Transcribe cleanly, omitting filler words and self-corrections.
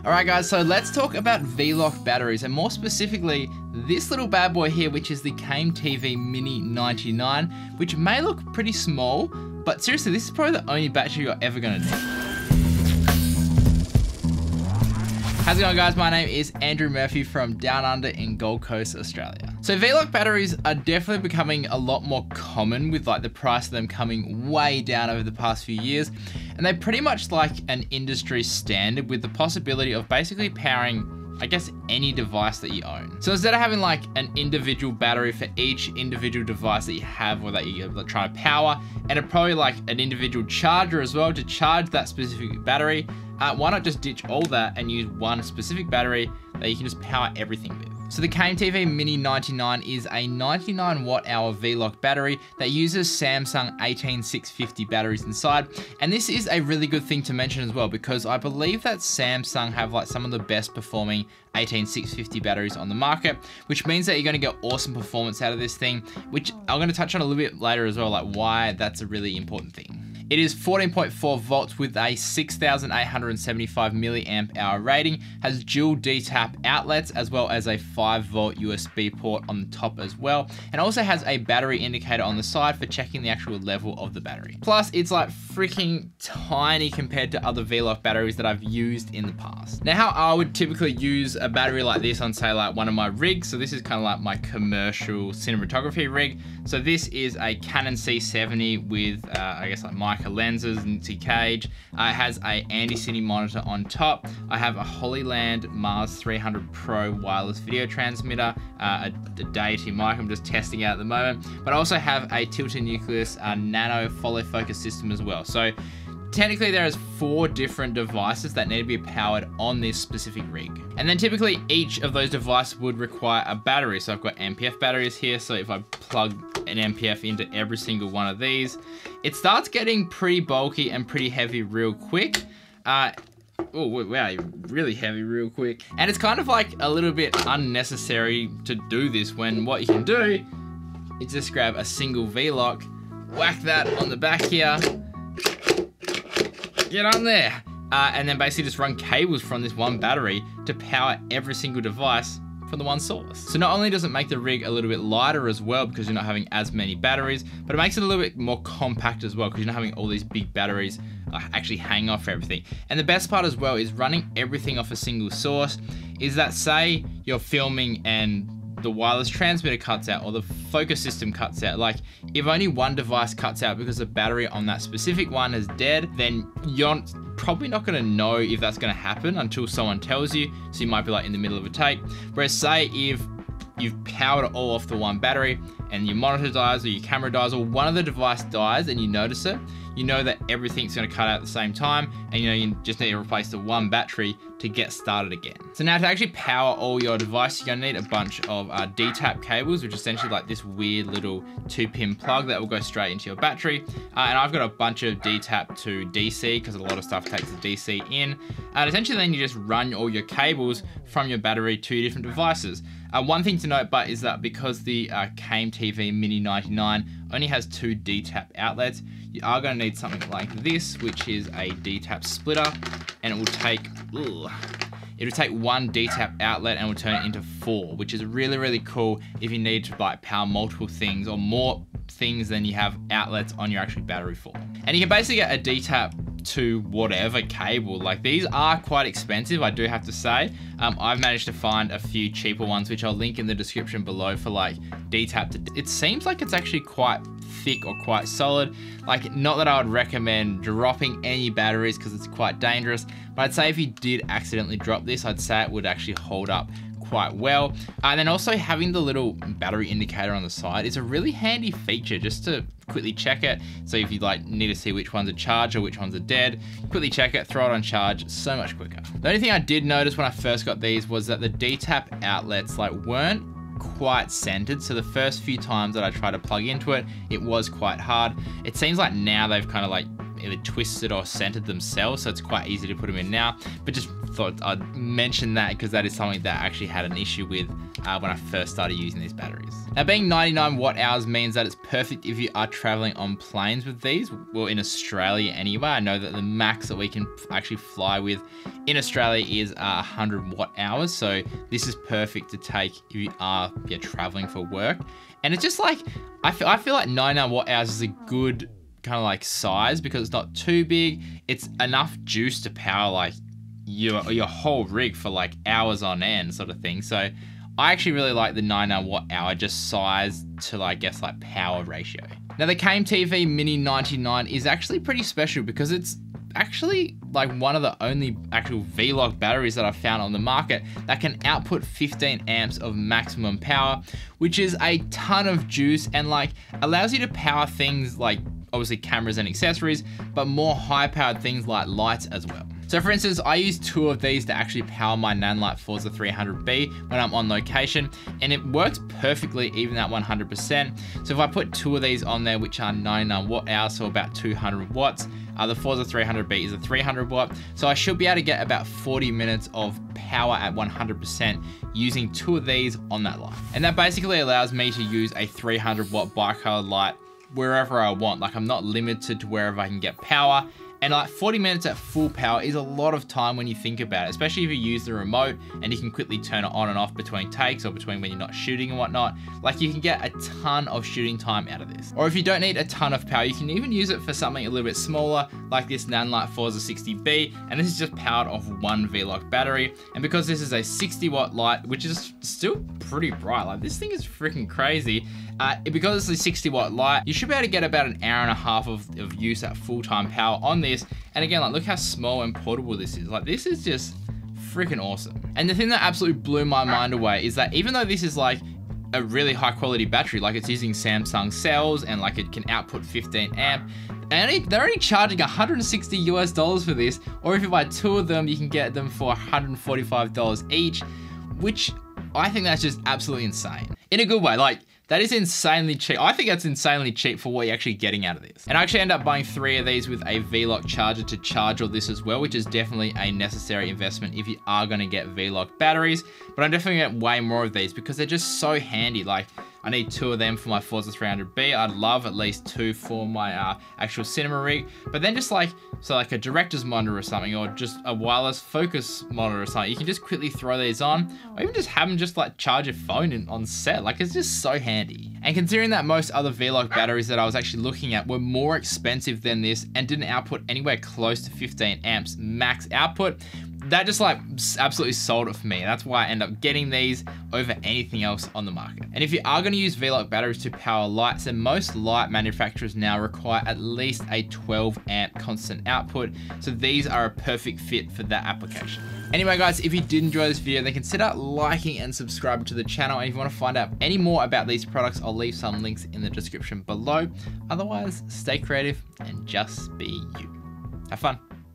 Alright guys, so let's talk about V-Lock batteries, and more specifically, this little bad boy here, which is the KameTV Mini 99, which may look pretty small, but seriously, this is probably the only battery you're ever gonna need. How's it going guys? My name is Andrew Murphy from Down Under in Gold Coast, Australia. So V-Lock batteries are definitely becoming a lot more common, with like the price of them coming way down over the past few years. And they're pretty much like an industry standard, with the possibility of basically powering, I guess, any device that you own. So instead of having like an individual battery for each individual device that you have or that you're trying to power, and probably like an individual charger as well to charge that specific battery, why not just ditch all that and use one specific battery that you can just power everything with? So the KameTV Mini 99 is a 99 watt hour V-Lock battery that uses Samsung 18650 batteries inside. And this is a really good thing to mention as well, because I believe that Samsung have like some of the best performing 18650 batteries on the market, which means that you're going to get awesome performance out of this thing, which I'm going to touch on a little bit later as well, like why that's a really important thing. It is 14.4 volts with a 6,875 milliamp hour rating, has dual D-tap outlets as well as a 5 volt USB port on the top as well, and also has a battery indicator on the side for checking the actual level of the battery. Plus, it's like freaking tiny compared to other V-Lock batteries that I've used in the past. Now, how I would typically use a battery like this on, say, like one of my rigs, so this is kind of like my commercial cinematography rig. So this is a Canon C70 with, I guess, like Mica lenses and cage. It has a Andy monitor on top. I have a Holyland Mars 300 Pro wireless video transmitter, a Deity mic I'm just testing out at the moment, but I also have a Tilta Nucleus Nano follow focus system as well. So technically there is 4 different devices that need to be powered on this specific rig. And then typically each of those devices would require a battery. So I've got MPF batteries here. So if I plug an MPF into every single one of these, it starts getting pretty bulky and pretty heavy real quick. Oh wow, really heavy real quick. And it's kind of like a little bit unnecessary to do this, when what you can do is just grab a single V-Lock, whack that on the back here, get on there, and then basically just run cables from this one battery to power every single device from the one source. So not only does it make the rig a little bit lighter as well, because you're not having as many batteries, but it makes it a little bit more compact as well, because you're not having all these big batteries actually hang off everything. And the best part as well is running everything off a single source, is that say you're filming and the wireless transmitter cuts out or the focus system cuts out, like if only one device cuts out because the battery on that specific one is dead, then you're probably not going to know if that's going to happen until someone tells you. So you might be like in the middle of a take. Whereas say if you've powered it all off the one battery and your monitor dies or your camera dies or one of the device dies and you notice it, you know that everything's going to cut out at the same time, and you know you just need to replace the one battery to get started again. So now to actually power all your devices, you're going to need a bunch of D-tap cables, which is essentially like this weird little 2-pin plug that will go straight into your battery. And I've got a bunch of D-tap to DC, because a lot of stuff takes the DC in. And essentially then you just run all your cables from your battery to your different devices. One thing to note but is that because the KameTV Mini 99 only has 2 D-tap outlets, you are going to need something like this, which is a D-tap splitter, and it will take, it'll take 1 D-tap outlet and will turn it into 4, which is really, really cool if you need to like power multiple things or more things than you have outlets on your actual battery for. And you can basically get a D-tap to whatever cable. Like these are quite expensive, I do have to say. I've managed to find a few cheaper ones, which I'll link in the description below, for like D-tap to, it seems like it's actually quite thick or quite solid. Like, not that I would recommend dropping any batteries because it's quite dangerous, but I'd say if you did accidentally drop this, I'd say it would actually hold up quite well. And then also having the little battery indicator on the side is a really handy feature just to quickly check it. So if you like need to see which ones are charged or which ones are dead, quickly check it, throw it on charge, so much quicker. The only thing I did notice when I first got these was that the D-tap outlets like weren't quite centered. So the first few times that I tried to plug into it, it was quite hard. It seems like now they've kind of like either twisted or centered themselves, so it's quite easy to put them in now. But just thought I'd mention that because that is something that I actually had an issue with when I first started using these batteries. Now, being 99 watt hours means that it's perfect if you are traveling on planes with these. Well, in Australia anyway. I know that the max that we can actually fly with in Australia is 100 watt hours. So this is perfect to take if you are traveling for work. And it's just like, I feel like 99 watt hours is a good kind of like size because it's not too big. It's enough juice to power like your whole rig for like hours on end sort of thing. So I actually really like the 99 watt hour just size to, I guess, like power ratio. Now the KMTV Mini 99 is actually pretty special because it's actually like one of the only actual V-Lok batteries that I've found on the market that can output 15 amps of maximum power, which is a ton of juice and like allows you to power things like obviously cameras and accessories, but more high-powered things like lights as well. So for instance, I use 2 of these to actually power my Nanlite Forza 300B when I'm on location, and it works perfectly even at 100%. So if I put 2 of these on there, which are 99 watt hours, so about 200 watts, the Forza 300B is a 300 watt, so I should be able to get about 40 minutes of power at 100% using 2 of these on that light. And that basically allows me to use a 300 watt bi-colored light wherever I want. Like, I'm not limited to wherever I can get power. And like 40 minutes at full power is a lot of time when you think about it, especially if you use the remote and you can quickly turn it on and off between takes or between when you're not shooting and whatnot. Like, you can get a ton of shooting time out of this. Or if you don't need a ton of power, you can even use it for something a little bit smaller, like this Nanlite Forza 60B, and this is just powered off 1 V-Lok battery. And because this is a 60 watt light, which is still pretty bright, like this thing is freaking crazy. Because it's a 60 watt light, you should be able to get about an hour and a half of use at full-time power on this. And again, like, look how small and portable this is. Like, this is just freaking awesome. And the thing that absolutely blew my mind away is that even though this is like a really high quality battery, like it's using Samsung cells and like it can output 15 amp, and they're only charging $160 US for this, or if you buy 2 of them, you can get them for $145 each, which I think that's just absolutely insane. In a good way, like, that is insanely cheap. I think that's insanely cheap for what you're actually getting out of this. And I actually end up buying 3 of these with a V-Lok charger to charge all this as well, which is definitely a necessary investment if you are gonna get V-Lok batteries. But I'm definitely gonna get way more of these because they're just so handy. Like, I need 2 of them for my Forza 300B. I'd love at least 2 for my actual cinema rig. But then just like, so like a director's monitor or something, or just a wireless focus monitor or something, you can just quickly throw these on, or even just have them just like charge your phone on set. Like, it's just so handy. And considering that most other V-Lok batteries that I was actually looking at were more expensive than this and didn't output anywhere close to 15 amps max output, that just like absolutely sold it for me. That's why I end up getting these over anything else on the market. And if you are going to use V-Lok batteries to power lights, then most light manufacturers now require at least a 12 amp constant output. So these are a perfect fit for that application. Anyway guys, if you did enjoy this video, then consider liking and subscribing to the channel. And if you want to find out any more about these products, I'll leave some links in the description below. Otherwise, stay creative and just be you. Have fun.